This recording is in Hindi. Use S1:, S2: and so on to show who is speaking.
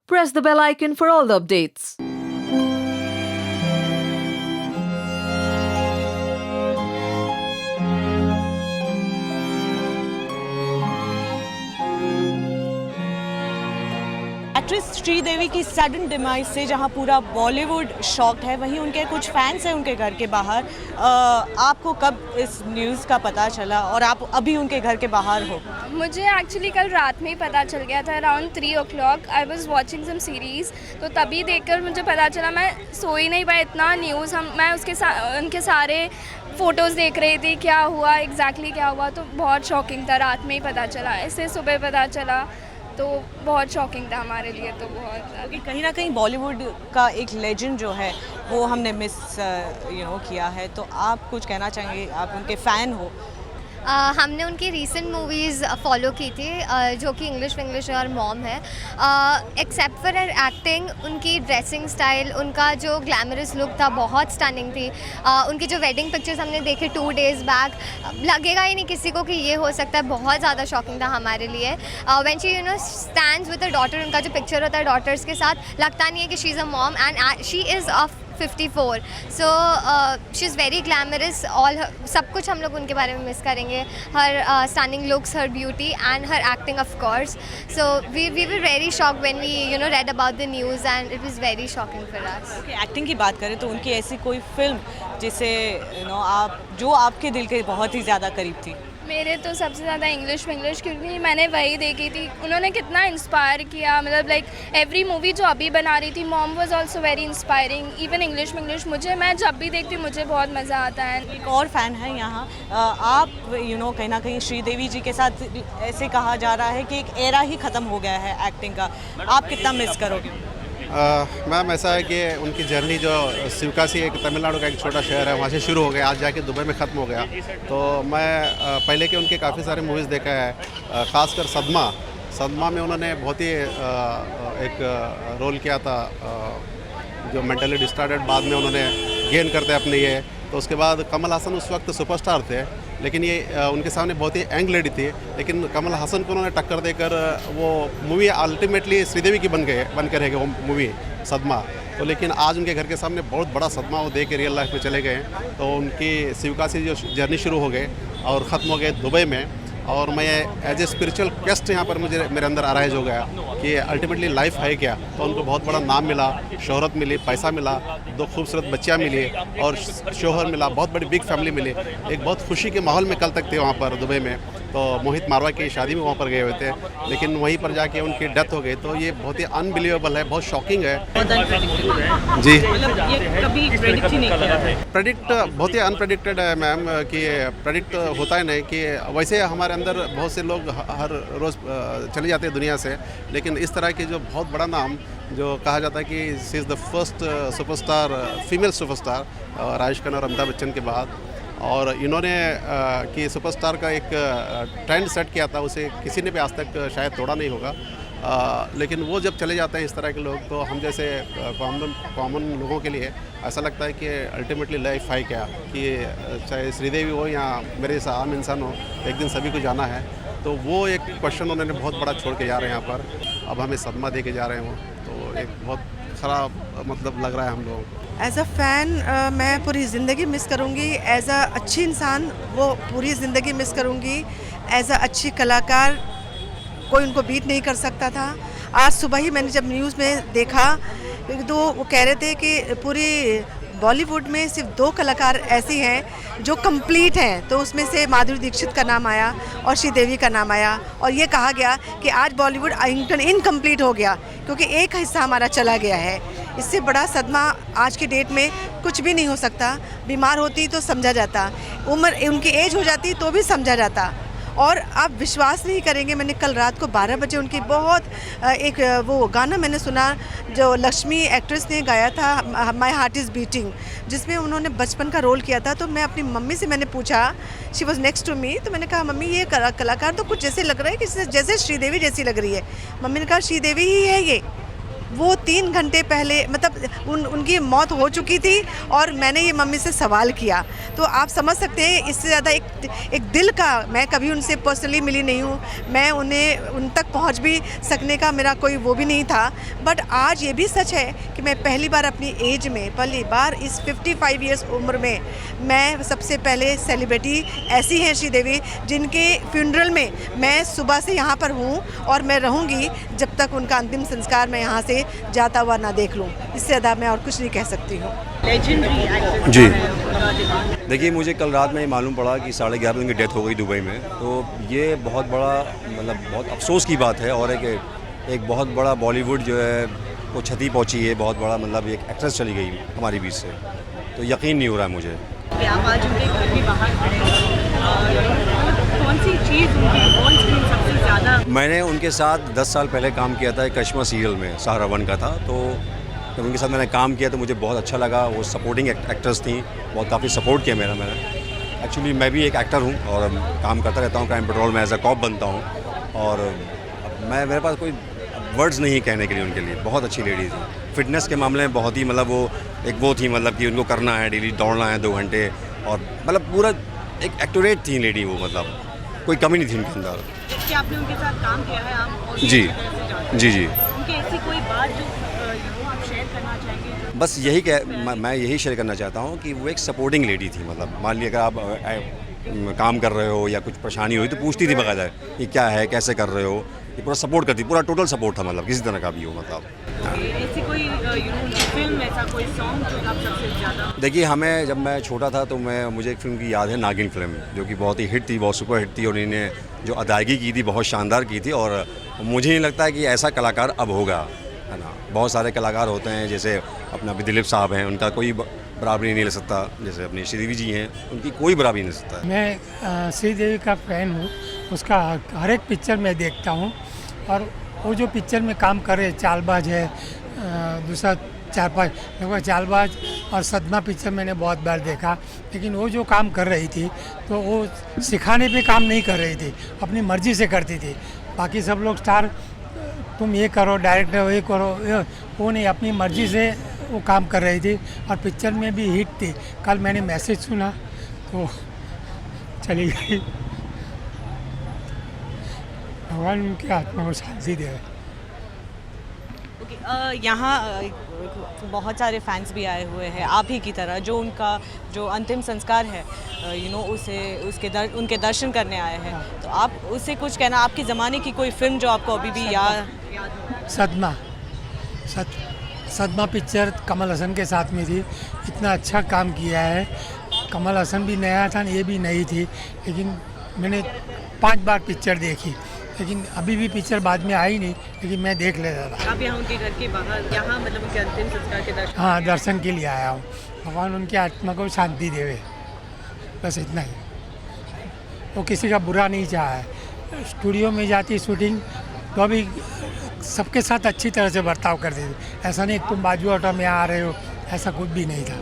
S1: press the bell icon for all the updates.
S2: Actress Sridevi की सडन डिमाइस से जहां पूरा बॉलीवुड शॉक्ड है, वहीं उनके कुछ फैंस हैं उनके घर के बाहर। आपको कब इस न्यूज़ का पता चला और आप अभी उनके घर के बाहर हो?
S3: मुझे एक्चुअली कल रात में ही पता चल गया था। Around 3 o'clock I was watching some series, तो तभी देखकर मुझे पता चला। मैं सो ही नहीं पाया, इतना न्यूज़ मैं उनके सारे फ़ोटोज़ देख रही थी, क्या हुआ एग्जैक्टली क्या हुआ, तो बहुत शॉकिंग था। रात में ही पता चला, ऐसे सुबह पता चला, तो बहुत शॉकिंग था हमारे लिए। तो बहुत
S2: क्योंकि कहीं ना कहीं बॉलीवुड का एक लेजेंड जो है वो हमने मिस किया है। तो आप कुछ कहना चाहेंगे, आप उनके फ़ैन हो?
S4: हमने उनकी रीसेंट मूवीज़ फॉलो की थी, जो कि इंग्लिश और मॉम है। एक्सेप्ट फॉर हर एक्टिंग, उनकी ड्रेसिंग स्टाइल, उनका जो ग्लैमरस लुक था बहुत स्टनिंग थी। उनकी जो वेडिंग पिक्चर्स हमने देखे 2 days बैक, लगेगा ही नहीं किसी को कि ये हो सकता है। बहुत ज़्यादा शॉकिंग था हमारे लिए। When she stands with a daughter, उनका जो पिक्चर होता है डॉटर्स के साथ, लगता नहीं है कि she is a mom and she is of 54। So she is very glamorous. सब कुछ हम लोग उनके बारे में मिस करेंगे। Her stunning looks, her beauty and her acting of course. So we were very shocked when we read about the news and it was very shocking for us.
S2: Acting की बात करें तो उनकी ऐसी कोई फिल्म जिसे जो आपके दिल के बहुत ही ज़्यादा करीब थी?
S3: मेरे तो सबसे ज़्यादा इंग्लिश, क्योंकि मैंने वही देखी थी। उन्होंने कितना इंस्पायर किया, मतलब लाइक एवरी मूवी जो अभी बना रही थी, mom was also very inspiring. Even English मैं जब भी देखती हूँ मुझे बहुत मज़ा आता है।
S2: एक और फ़ैन है यहाँ। आप कहीं ना कहीं श्रीदेवी जी के साथ ऐसे कहा जा रहा है कि एक एरा ही ख़त्म हो गया है एक्टिंग का। आप कितना मिस करोगे?
S5: मैम, ऐसा है कि उनकी जर्नी जो शिवकाशी एक तमिलनाडु का एक छोटा शहर है, वहाँ से शुरू हो गया, आज जाके दुबई में ख़त्म हो गया। तो मैं पहले के उनके काफ़ी सारे मूवीज़ देखा है, ख़ासकर सदमा में उन्होंने बहुत ही एक रोल किया था, जो मेंटली डिस्टर्डेड, बाद में उन्होंने गेन करते अपने ये। तो उसके बाद कमल हसन उस वक्त सुपरस्टार थे, लेकिन ये उनके सामने बहुत ही यंग लेडी थी, लेकिन कमल हसन को उन्होंने टक्कर देकर वो मूवी अल्टीमेटली श्रीदेवी की बन कर रह गए वो मूवी सदमा। तो लेकिन आज उनके घर के सामने बहुत बड़ा सदमा वो दे के रियल लाइफ में चले गए। तो उनकी शिवकाशी जो जर्नी शुरू हो गई और ख़त्म हो गए दुबई में। और मैं एज ए स्पिरिचुअल क्वेस्ट यहाँ पर मेरे अंदर अराइज हो गया कि अल्टीमेटली लाइफ है क्या। तो उनको बहुत बड़ा नाम मिला, शोहरत मिली, पैसा मिला, 2 खूबसूरत बच्चियाँ मिली और शोहर मिला, बहुत बड़ी बिग फैमिली मिली। एक बहुत खुशी के माहौल में कल तक थे वहाँ पर दुबई में। तो मोहित मारवा की शादी में वहाँ पर गए हुए थे, लेकिन वहीं पर जाके उनकी डेथ हो गई। तो ये बहुत ही अनबिलीवेबल है, बहुत शॉकिंग है जी।
S2: ये कभी प्रेडिक्ट ही नहीं किया।
S5: प्रेडिक्ट बहुत ही अनप्रेडिक्टेड है मैम, कि प्रेडिक्ट होता है नहीं। कि वैसे हमारे अंदर बहुत से लोग हर रोज़ चले जाते हैं दुनिया से, लेकिन इस तरह के जो बहुत बड़ा नाम जो कहा जाता है कि she is the first superstar, female superstar Rajesh Khanna और अमिताभ बच्चन के बाद। और इन्होंने कि सुपरस्टार का एक ट्रेंड सेट किया था, उसे किसी ने भी आज तक शायद तोड़ा नहीं होगा। लेकिन वो जब चले जाते हैं इस तरह के लोग, तो हम जैसे कॉमन लोगों के लिए ऐसा लगता है कि अल्टीमेटली लाइफ है क्या, कि चाहे श्रीदेवी हो या मेरे जैसा आम इंसान हो, एक दिन सभी को जाना है। तो वो एक क्वेश्चन उन्होंने बहुत बड़ा छोड़ के जा रहे हैं यहाँ पर। अब हमें सदमा दे के जा रहे हैं वो, तो एक बहुत ख़राब मतलब लग रहा है हम लोगों को।
S6: एज़ अ फ़ैन मैं पूरी ज़िंदगी मिस करूँगी। एज़ अ अच्छी इंसान वो पूरी ज़िंदगी मिस करूँगी। एज़ अ अच्छी कलाकार कोई उनको बीट नहीं कर सकता था। आज सुबह ही मैंने जब न्यूज़ में देखा तो वो कह रहे थे कि पूरी बॉलीवुड में सिर्फ 2 कलाकार ऐसी हैं जो कंप्लीट हैं। तो उसमें से माधुरी दीक्षित का नाम आया और श्रीदेवी का नाम आया, और ये कहा गया कि आज बॉलीवुड इनकम्प्लीट हो गया क्योंकि एक हिस्सा हमारा चला गया है। इससे बड़ा सदमा आज की डेट में कुछ भी नहीं हो सकता। बीमार होती तो समझा जाता, उम्र उनकी एज हो जाती तो भी समझा जाता। और आप विश्वास नहीं करेंगे, मैंने कल रात को 12 बजे उनकी बहुत एक वो गाना मैंने सुना जो लक्ष्मी एक्ट्रेस ने गाया था, माई हार्ट इज़ बीटिंग, जिसमें उन्होंने बचपन का रोल किया था। तो मैं अपनी मम्मी से मैंने पूछा, she was next to me, तो मैंने कहा मम्मी ये कलाकार तो कुछ जैसे लग रहा है कि जैसे श्रीदेवी जैसी लग रही है। मम्मी ने कहा श्रीदेवी ही है ये। वो 3 घंटे पहले मतलब उनकी मौत हो चुकी थी और मैंने ये मम्मी से सवाल किया। तो आप समझ सकते हैं इससे ज़्यादा एक दिल का, मैं कभी उनसे पर्सनली मिली नहीं हूँ, मैं उन तक पहुँच भी सकने का मेरा कोई वो भी नहीं था। बट आज ये भी सच है कि मैं पहली बार अपनी एज में, पहली बार इस 55 ईयर्स उम्र में मैं सबसे पहले सेलिब्रिटी ऐसी हैं श्रीदेवी जिनके फ्यूनरल में मैं सुबह से यहाँ पर हूँ और मैं रहूँगी जब तक उनका अंतिम संस्कार मैं यहाँ से जाता हुआ ना देख लूँ। इससे ज़्यादा मैं और कुछ नहीं कह सकती हूँ।
S7: जी, देखिए मुझे कल रात में ये मालूम पड़ा कि 11:30 उनकी डेथ हो गई दुबई में। तो ये बहुत बड़ा मतलब बहुत अफसोस की बात है और एक बहुत बड़ा बॉलीवुड जो है वो क्षति पहुंची है, बहुत बड़ा मतलब एक एक्ट्रेस चली गई हमारी बीच से, तो यकीन नहीं हो रहा है मुझे।
S2: आप आज उनके घर के बाहर खड़े हैं, कौन सी चीज़ उनकी ऑन स्क्रीन सबसे ज़्यादा?
S7: मैंने उनके साथ 10 साल पहले काम किया था, एक करिश्मा सीरियल में सहारा 1 का था। तो जब उनके साथ मैंने काम किया तो मुझे बहुत अच्छा लगा। वो सपोर्टिंग एक्टर्स थी, बहुत काफ़ी सपोर्ट किया मैंने। एक्चुअली मैं भी एक एक्टर हूँ और काम करता रहता हूँ क्राइम पेट्रोल में, एज अ कॉप बनता हूँ। और मेरे पास कोई वर्ड्स नहीं कहने के लिए उनके लिए। बहुत अच्छी लेडी थी, फिटनेस के मामले में बहुत ही मतलब वो थी मतलब कि उनको करना है, डेली दौड़ना है 2 घंटे, और मतलब पूरा एक एक्यूरेट थी लेडी वो, मतलब कोई कमी नहीं थी उनके अंदर।
S2: क्या आपने उनके साथ काम किया है आप?
S7: जी जी जी।
S2: उनकी ऐसी कोई बात जो आप शेयर करना चाहेंगे?
S7: बस यही मैं यही शेयर करना चाहता हूँ कि वो एक सपोर्टिंग लेडी थी। मतलब मान लीजिए अगर आप काम कर रहे हो या कुछ परेशानी हुई तो पूछती थी बकायदा कि क्या है, कैसे कर रहे हो, ये पूरा सपोर्ट करती, पूरा टोटल सपोर्ट था, मतलब किसी तरह का भी हो। मतलब
S2: ऐसी कोई फिल्म, ऐसा कोई सॉन्ग जो आप सबसे ज़्यादा?
S7: देखिए हमें, जब मैं छोटा था तो मुझे एक फिल्म की याद है, नागिन फिल्म, जो कि बहुत ही हिट थी, बहुत सुपर हिट थी, और इन्हें जो अदायगी की थी बहुत शानदार की थी। और मुझे नहीं लगता है कि ऐसा कलाकार अब होगा, है ना। बहुत सारे कलाकार होते हैं, जैसे अपना अभी दिलीप साहब हैं, उनका कोई बराबरी नहीं ले सकता। जैसे अपनी श्रीदेवी जी हैं, उनकी कोई बराबरी नहीं ले सकता।
S8: मैं श्रीदेवी का फ़ैन हूँ, उसका हर एक पिक्चर में देखता हूँ। और वो जो पिक्चर में काम कर रहे, चालबाज है, दूसरा 4-5 लगभग चालबाज और सदमा पिक्चर मैंने बहुत बार देखा। लेकिन वो जो काम कर रही थी तो वो सिखाने पे काम नहीं कर रही थी, अपनी मर्ज़ी से करती थी। बाकी सब लोग स्टार तुम ये करो, डायरेक्टर ये करो, वो नहीं, अपनी मर्ज़ी से वो काम कर रही थी और पिक्चर में भी हिट थी। कल मैंने मैसेज सुना तो चली गई। भगवान उनकी आत्मा को शांति दे।
S2: यहाँ बहुत सारे फैंस भी आए हुए हैं आप ही की तरह, जो उनका जो अंतिम संस्कार है उनके दर्शन करने आए हैं। तो आप उससे कुछ कहना, आपके ज़माने की कोई फिल्म जो आपको अभी भी याद हो?
S8: सदमा पिक्चर कमल हसन के साथ में थी, इतना अच्छा काम किया है। कमल हसन भी नया था, ये भी नई थी, लेकिन मैंने 5 बार पिक्चर देखी, लेकिन अभी भी पिक्चर बाद में आई नहीं, लेकिन मैं देख लेता था।
S2: आप यहाँ उनके घर के बाहर, यहाँ मतलब उनके अंतिम संस्कार के दर्शन?
S8: हाँ, दर्शन के लिए आया हूँ। भगवान उनकी आत्मा को शांति देवे, बस इतना ही। वो किसी का बुरा नहीं चाहा है। स्टूडियो में जाती शूटिंग तो अभी सबके साथ अच्छी तरह से बर्ताव करती थी। ऐसा नहीं तुम बाजू ऑटो में आ रहे हो, ऐसा कुछ भी नहीं था।